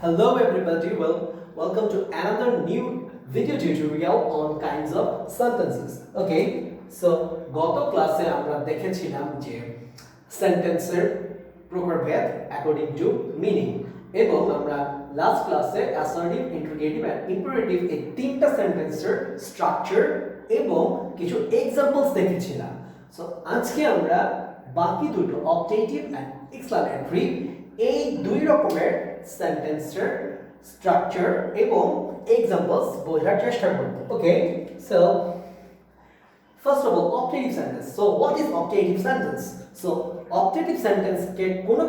Hello everybody, welcome to another new video tutorial on kinds of sentences. Okay, so গত ক্লাসে আমরা দেখেছিলাম যে সেন্টেন্সের প্রকারভেদ অ্যাকর্ডিং টু মিনিং এবং আমরা লাস্ট ক্লাসে অ্যাসার্টিভ, ইন্টারোগেটিভ এন্ড ইম্পারেটিভ এই তিনটা সেন্টেন্সের স্ট্রাকচার এবং কিছু এক্সাম্পলস দেখেছিলাম। সো আজকে আমরা বাকি দুটো অবজেক্টিভ এন্ড এক্সক্লামেটরি এই দুই রকমের সেন্টেন্সের স্ট্রাকচার এবং এক্সাম্পলস বোঝার চেষ্টা করব। ওকে, so first of all, objective sentence. So what is objective sentence? So objective sentence কে কোনো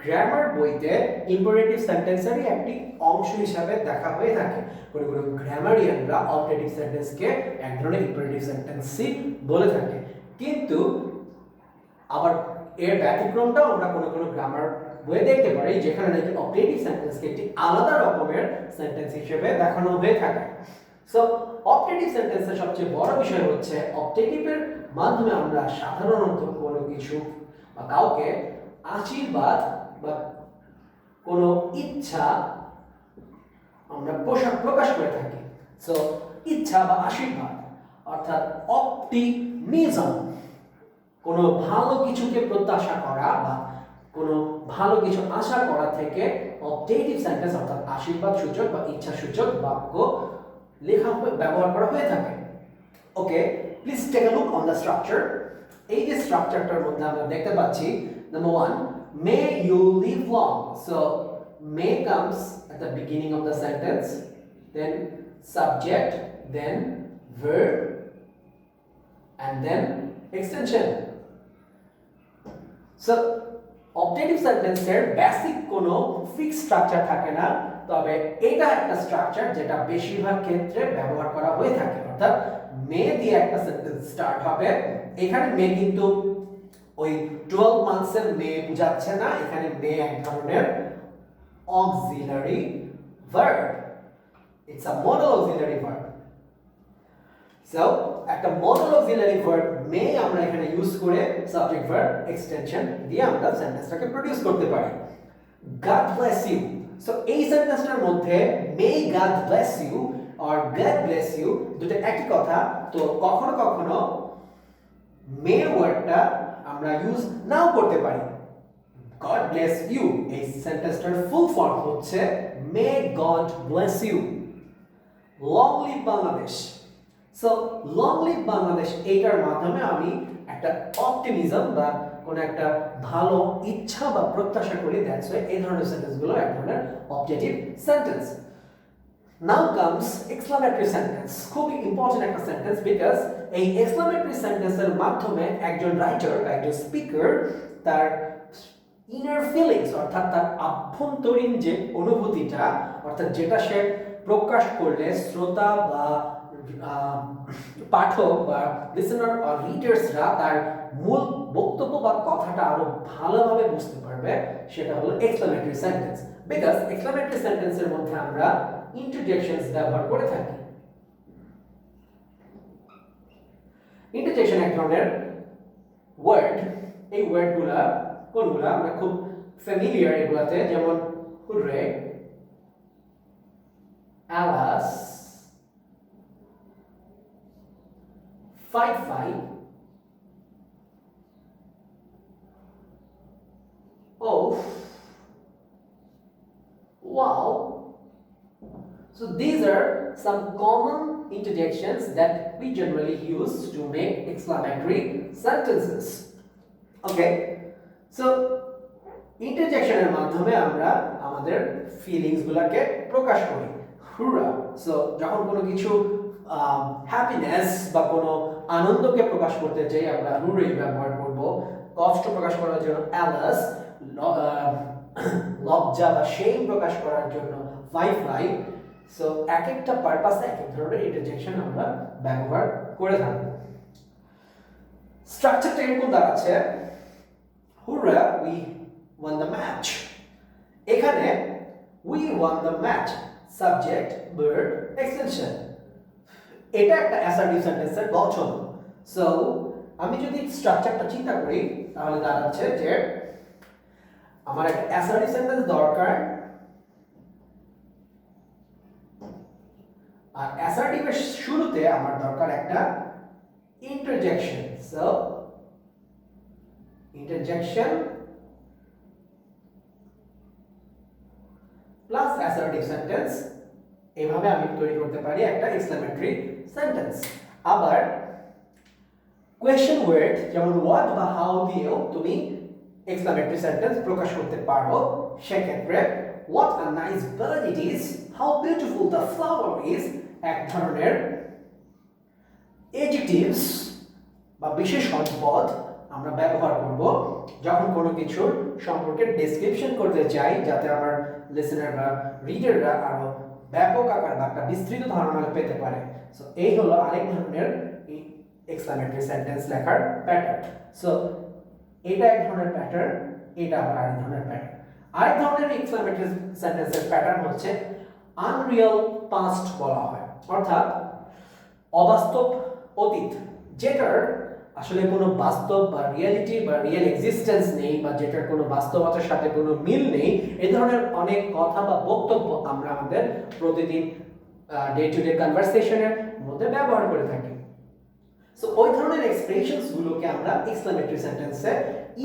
গ্রামার বইতে ইম্পারেটিভ সেন্টেন্সেরই একটি অংশ হিসাবে দেখা হয়ে থাকে। কোনো গ্রামারিয়ানরা অবজেক্টিভ সেন্টেন্সকে এক ধরনের ইম্পারেটিভ সেন্টেন্সই বলে থাকে, কিন্তু আবার এর ব্যতিক্রমটাও আমরা কোনো গ্রামার বইয়ে দেখতে পারি যেখানে নাকি অবজেক্টিভ সেন্টেন্সকে একটি আলাদা রকমের সেন্টেন্স হিসেবে দেখানো হয়ে থাকে। সো অবজেক্টিভ সেন্টেন্সের সবচেয়ে বড় বিষয় হচ্ছে অবজেক্টিভের মাধ্যমে আমরা সাধারণত কোনো কিছু বা কাউকে আশীর্বাদ বা কোনো ইচ্ছা আমরা প্রকাশ করে থাকি। সো ইচ্ছা বা আশীর্বাদ অর্থাৎ অপটিমিজম, কোনো ভালো কিছুকে প্রত্যাশা করা বা কোনো ভালো কিছু আশা করা থেকে অবজেক্টিভ সেন্টেন্স অর্থাৎ আশীর্বাদ সূচক বা ইচ্ছা সূচক বাক্য ব্যবহার করা হয়ে থাকে। Okay, please take a look on the structure. এই যে স্ট্রাকচারটার মধ্যে আমরা দেখতে পাচ্ছি, number 1, may you live long. So may comes at the beginning of the sentence, then subject, then verb, and then extension. So objective সেন্টেন্সের basic কোনো fixed structure থাকে না, তবে এটা একটা স্ট্রাকচার যেটা বেশিরভাগ ক্ষেত্রে ব্যবহার করা হয়ে থাকে। অর্থাৎ মে দিয়ে একটা সেন্টেন্স স্টার্ট হবে। এখানে মে কিন্তু ওই 12 মান্থসের মে বোঝাচ্ছে না, এখানে মে এক ধরনের auxiliary verb. It's a modal auxiliary verb. So একটা মডেল অক্সিলারি ভার্ব মে আমরা এখানে ইউজ করে সাবজেক্ট ভার্ব এক্সটেনশন দিয়ে আমরা সেন্টেন্সটাকে প্রোডিউস করতে পারি। God bless you. সো এই সেন্টেন্সটার মধ্যে মে God bless you or God bless you দুটো একই কথা। তো কখনো মে ওয়ার্ডটা আমরা ইউজ নাও করতে পারি। God bless you এই সেন্টেন্সটার ফুল ফর্ম হচ্ছে May God bless you. Long live Bangladesh. So long live Bangladesh এইটার মাধ্যমে আমি একটা অপটিমিজম বা কোন একটা ভালো ইচ্ছা বা প্রত্যাশা করি। দ্যাটস ওয়াই এই ধরনের সেন্টেন্সগুলো এক ধরনের অবজেক্টিভ সেন্টেন্স। নাও কামস এক্সক্লামেটরি সেন্টেন্স। খুব ইম্পর্টেন্ট একটা সেন্টেন্স, বিকজ এই এক্সক্লামেটরি সেন্টেন্সের মাধ্যমে একজন রাইটার বা একজন স্পিকার তার ইনার ফিলিংস অর্থাৎ তার আভ্যন্তরীণ যে অনুভূতিটা অর্থাৎ যেটা সে প্রকাশ করলে শ্রোতা বা পাঠক বা লিসেনার আর রিডার্সরা তার মূল বক্তব্য বা কথাটা আরো ভালোভাবে বুঝতে পারবে, সেটা হলো এক্সক্লামেটরি সেন্টেন্স। বিকজ এক্সক্লামেটরি সেন্টেন্সের মধ্যে আমরা ইন্টারজেকশনস ব্যবহার করে থাকি। ইন্টারজেকশন এক ধরনের ওয়ার্ড। এই ওয়ার্ডগুলা কোনগুলা আমরা খুব ফ্যামিলিয়ার এগুলাতে, যেমন hurray, alas, fight, oh, wow. So these are some common interjections that we generally use to make exclamatory sentences. Okay, so interjection এর মাধ্যমে আমরা আমাদের ফিলিংস গুলাকে প্রকাশ করি। হুররা, সো যখন কোনো কিছু হ্যাপিনেস বা কোনো আনন্দকে প্রকাশ করতে চাই আমরা হুররে ব্যবহার করব। কষ্ট প্রকাশ করার জন্য অ্যালাস, লজ্জা বা শেম প্রকাশ করার জন্য ফাই। সো এক একটা পারপাসে এক এক ধরনের ইন্টারজেকশন আমরা ব্যবহার করে থাকব। স্ট্রাকচারটা এরকম দাঁড়াচ্ছে, hurrah we won the match. এখানে we won the match, subject, verb, extension. এটা একটা অ্যাসার্টিভ সেন্টেন্সের গঠন। সো আমি যদি স্ট্রাকচারটা চিন্তা করি তাহলে দাঁড়াচ্ছে যে আমার একটা অ্যাসার্টিভ সেন্টেন্স দরকার, আর অ্যাসার্টিভের শুরুতে আমার দরকার একটা interjection. So interjection plus assertive sentence, এইভাবে আমি তৈরি করতে পারি একটা এক্সক্লেমেটরি সেন্টেন্স। আবার কোয়েশ্চেন ওয়ার্ড যেমন হোয়াট বা হাউ দিয়েও তুমি এক্সক্লেমেটরি সেন্টেন্স প্রকাশ করতে পারো। সেক্ষেত্রে what a nice bird it is, how beautiful the flower is এক ধরনের এডজেক্টিভস বা বিশেষণ পদ আমরা ব্যবহার করব যখন কোনো কিছুর সম্পর্কে ডেসক্রিপশন করতে চাই, যাতে আমার লিসেনার বা রিডাররা আরো ব্যাপক আকার বা একটা বিস্তৃত ধারণা পেতে পারে। সো এই হলো আরেক ধরনের এক্সক্লেমেটরি সেন্টেন্স লেখার প্যাটার্ন। সো এটা এক ধরনের প্যাটার্ন, এটা আবার আরেক ধরনের প্যাটার্ন। আরেক ধরনের এক্সক্লেমেটরি সেন্টেন্সের প্যাটার্ন হচ্ছে আনরিয়াল পাস্ট বলা হয়, অর্থাৎ অবাস্তব অতীত, যেটার আসলে কোনো বাস্তব বা রিয়েলিটি বা রিয়েল এক্সিস্টেন্স নেই, বা যেটার কোনো বাস্তবতার সাথে কোনো মিল নেই। এই ধরনের অনেক কথা বা বক্তব্য আমরা আমাদের প্রতিদিন ডে টু ডে কনভারসেশনের মধ্যে ব্যবহার করে থাকি। সো ওই ধরনের এক্সপ্রেশনস গুলোকে আমরা এক্সক্লেমেটরি সেন্টেন্সে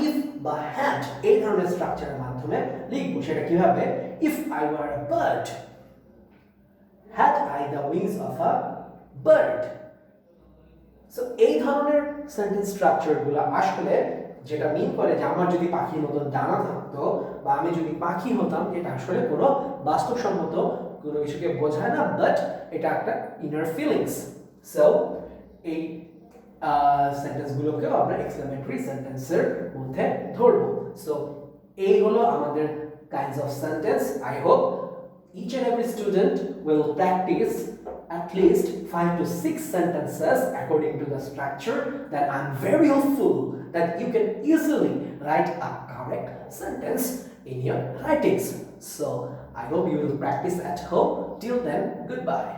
ইফ বা হ্যাড এই ধরনের স্ট্রাকচারের মাধ্যমে লিখব। সেটা কিভাবে? If I were a bird, had I the wings of a bird. So এই ধরনের সেন্টেন্স স্ট্রাকচারগুলো আসলে যেটা মিন করে যে আমার যদি পাখির মতো ডানা থাকতো বা আমি যদি পাখি হতাম, এটা আসলে কোনো বাস্তবসম্মত কোনো কিছুকে বোঝায় না, বাট এটা একটা ইনার ফিলিংস। সো এই সেন্টেন্সগুলোকেও আমরা এক্সক্লেমেটরি সেন্টেন্সের মধ্যে ধরবো। সো এই হলো আমাদের kinds of sentence. I hope each and every student will practice at least 5 to 6 sentences according to the structure. Then I'm very hopeful that you can easily write a correct sentence in your writings. So I hope you will practice at home. Till then, goodbye.